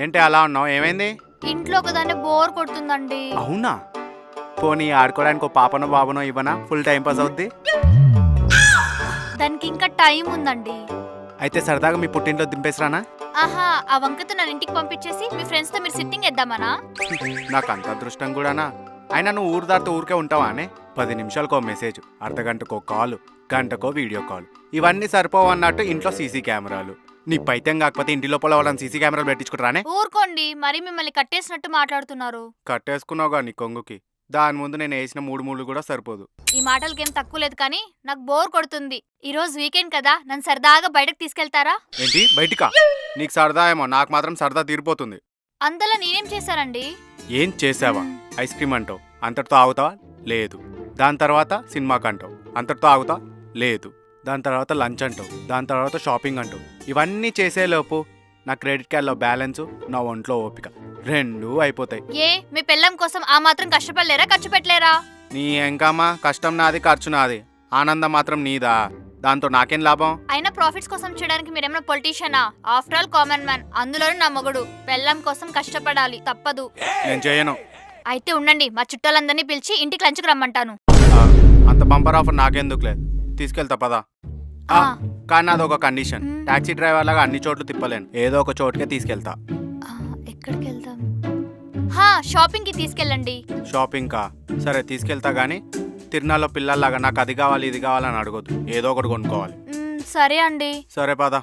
ఏంటి అలా ఉన్నావు? ఏమైంది? ఇంట్లో ఒకదాన్ని బోర్ కొడుతుందండి. అవునా? పోనీ ఆడుకోవడానికి ఒక పాపనో బాబునో ఇవ్వనా? ఫుల్ టైం పాస్ అవుద్ది. దానికి ఇంకా టైం ఉందండి. అయితే సరదాగా మీ పుట్టింట్లో దింపేసిరానా? ఆహా, ఆ వంకతో నన్ను ఇంటికి పంపించేసి మీ ఫ్రెండ్స్ తో మీరు సిట్టింగ్ వేద్దామనా? నాకు అంత అదృష్టం కూడానా? అయినా నువ్వు ఊరు దారితో ఊరికే ఉంటావా అనే? 10 నిమిషాలకో మెసేజ్, అర్ధగంటకో కాల్, గంటకో వీడియో కాల్, ఇవన్నీ సరిపోవు అన్నట్టు ఇంట్లో సీసీ కెమెరాలు. నీ పైత్యం కాకపోతే ఇంటి లోపల వాళ్ళని సీసీ కెమెరాలు పెట్టించుకుంటారానే? ఊరుకోండి, మరి మిమ్మల్ని కట్టేసినట్టు మాట్లాడుతున్నారు. కట్టేసుకున్నావుగా నీ కొంగుకి. దాని ముందు నేను వేసిన 3 మూడు కూడా సరిపోదు. ఈ మాటలకేం తక్కువ లేదు, కానీ నాకు బోర్ కొడుతుంది. ఈ రోజు వీకెండ్ కదా, నన్ను సరదాగా బయటకు తీసుకెళ్తారా? ఏంటి బయటికా? నీకు సరదా ఏమో, నాకు మాత్రం సరదా తీరిపోతుంది. అంతలా నేనేం చేశారండి? ఏం చేసావా? ఐస్ క్రీమ్ అంటావు, అంతటితో ఆగుతావా? లేదు. దాని తర్వాత సినిమాకి అంటావు, అంతటితో ఆగుతా? లేదు. దాని తర్వాత లంచ్ అంటావు, దాని తర్వాత షాపింగ్ అంటావు. ఇవన్నీ చేసేలోపు నా క్రెడిట్ కార్డులో బ్యాలెన్స్, నా ఒంట్లో ఓపిక రెండూ అయిపోతాయి. ఏ మీ పెళ్ళం కోసం ఆ మాత్రం కష్టపడలేరా, ఖర్చు పెట్టలేరా? నీ ఎంకమ్మా, కష్టం నాది, ఖర్చు నాది, ఆనందం మాత్రం నీదా. దాంతో నాకేం లాభం? అయినా ప్రాఫిట్స్ కోసం చేయడానికి మీరేమైనా పొలిటీషియనా? ఆఫ్టర్ ఆల్ కామన్ మ్యాన్, అందులోనూ నా మొగుడు. పెళ్ళం కోసం కష్టపడాలి, తప్పదు. నేను చేయను. అయితే ఉండండి, మా చుట్టాలందరినీ పిలిచి ఇంటికి లంచ్కి రమ్మంటాను. అంత బంపర్ ఆఫర్ నాకెందుకు లేదు, తీసుకెళ్తా పదా. కానీ అదొక కండిషన్, టాక్సీ డ్రైవర్ లాగా అన్ని చోట్ల తిప్పలేను, ఏదో ఒక చోటుకే తీసుకెళ్తా. ఎక్కడికి వెళ్దాం? షాపింగ్ కి తీసుకెళ్ళండి. షాపింగ్ కా? సరే తీసుకెళ్తా, గానీ తిరునాళ్ళలో పిల్లల్లాగా నాకు అది కావాలి ఇది కావాలని అడగొద్దు, ఏదో ఒకటి కొనుక్కోవాలి. సరే అండి. సరే పదా.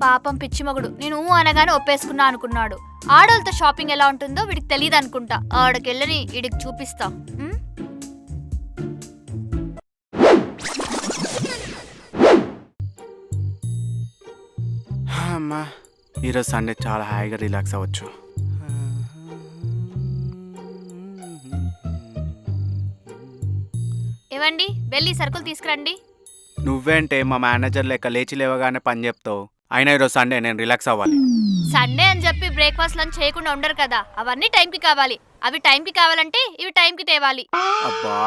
పాపం పిచ్చి మగుడు, నేను అనగానే ఒప్పేసుకున్నా అనుకున్నాడు. ఆడోళ్ళతో షాపింగ్ ఎలా ఉంటుందో వీడికి తెలియదు అనుకుంటా. ఆడకెళ్ళని వీడికి చూపిస్తా. అమ్మా, ఈరోజు సండే చాలా హాయిగా రిలాక్స్ అవ్వచ్చు. ఏవండి, వెళ్ళి సరుకులు తీసుకురండి. నువ్వేంటే మా మేనేజర్ లెక్క లేచి లేవగానే పని చెప్తావు? అయినా ఈరోజు సండే, నేను రిలాక్స్ అవ్వాలి. సండే అని చెప్పి బ్రేక్ఫాస్ట్ లంచ్ చేయకుండా ఉండరు కదా, అవన్నీ టైంకి కావాలి. అవి టైంకి కావాలంటే ఇవి టైంకి తేవాలి. అబ్బా,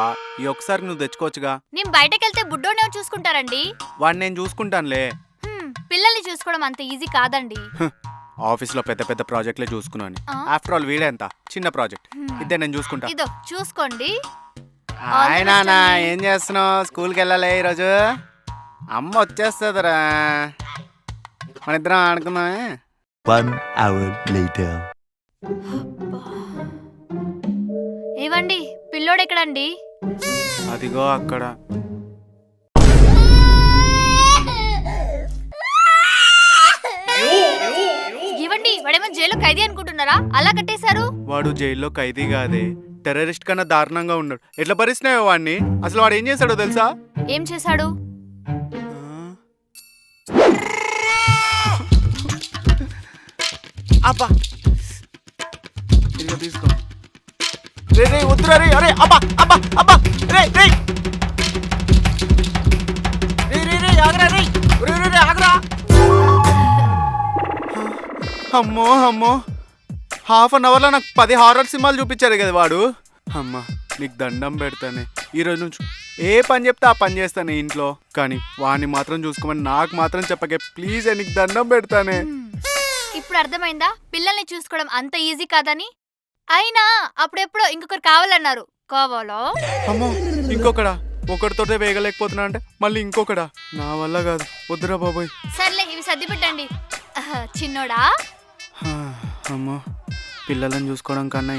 ఈ ఒకసారి నువ్వు తెచ్చుకోవచ్చుగా. నేను బయటకెళ్తే బుడ్డోనే చూసుకుంటారండి. వాడిని నేను చూసుకుంటానులే. పిల్లల్ని చూసుకోవడం అంత ఈజీ కాదండి. ఆఫీస్లో పెద్ద పెద్ద ప్రాజెక్టులే చూసుకున్నాను. ఆఫ్టర్ ఆల్ వీడే ఎంత చిన్న ప్రాజెక్ట్, ఇదే నేను చూసుకుంటా. ఇదో చూసుకోండి. నానా, ఏం చేస్తున్నావు? స్కూల్కి వెళ్ళాలి ఈరోజు? అమ్మ వచ్చేస్తుందిరా, మన ఇద్దరం ఆడుకుందామే. 1 hour later. ఏవండి, పిల్లోడు ఎక్కడండి? అదిగో అక్కడ. ఇవ్వండి, వాడేమో జైల్లో ఖైదీ అనుకుంటున్నారా? అలా కట్టేశారు. వాడు జైల్లో ఖైదీ కాదే, టెర్రరిస్ట్ కన్నా దారుణంగా ఉన్నాడు. ఎట్లా భరిస్తున్నాయో వాడిని? అసలు వాడు ఏం చేశాడో తెలుసా? ఏం చేశాడు? అబ్బా, ఇదిగో తీసుకో. రే రే, వద్దురా రే. అరే అబ్బా అబ్బా అబ్బా, రే రే రే రే రే, ఆగరా రే. రే రే రే, ఆగరా. అమ్మో అమ్మో, ½ అవర్లో నాకు 10 హారర్ సినిమాలు చూపించారు కదా వాడు. అమ్మా, నీకు దండం పెడతానే, ఈరోజు నుంచి ఏ పని చెప్తే ఆ పని చేస్తానే ఇంట్లో. కానీ వాడిని మాత్రం చూసుకోమని నాకు మాత్రం చెప్పకే ప్లీజ్, నీకు దండం పెడతానే. ఇప్పుడు అర్థమైందా పిల్లల్ని చూసుకోవడం అంత ఈజీ కాదని? అయినా అప్పుడెప్పుడో ఇంకొకరు కావాలన్నారు. కావాలో? అమ్మో, ఇంకొకడా? ఒకటితోటే వేయగలేకపోతున్నా అంటే మళ్ళీ ఇంకొకడా? నా వల్ల కాదు, వద్దురా బాబోయ్. సర్లే, ఇవి సర్ది పెట్టండి. చిన్నోడా? అమ్మో, పిల్లలను చూసుకోవడం కన్నా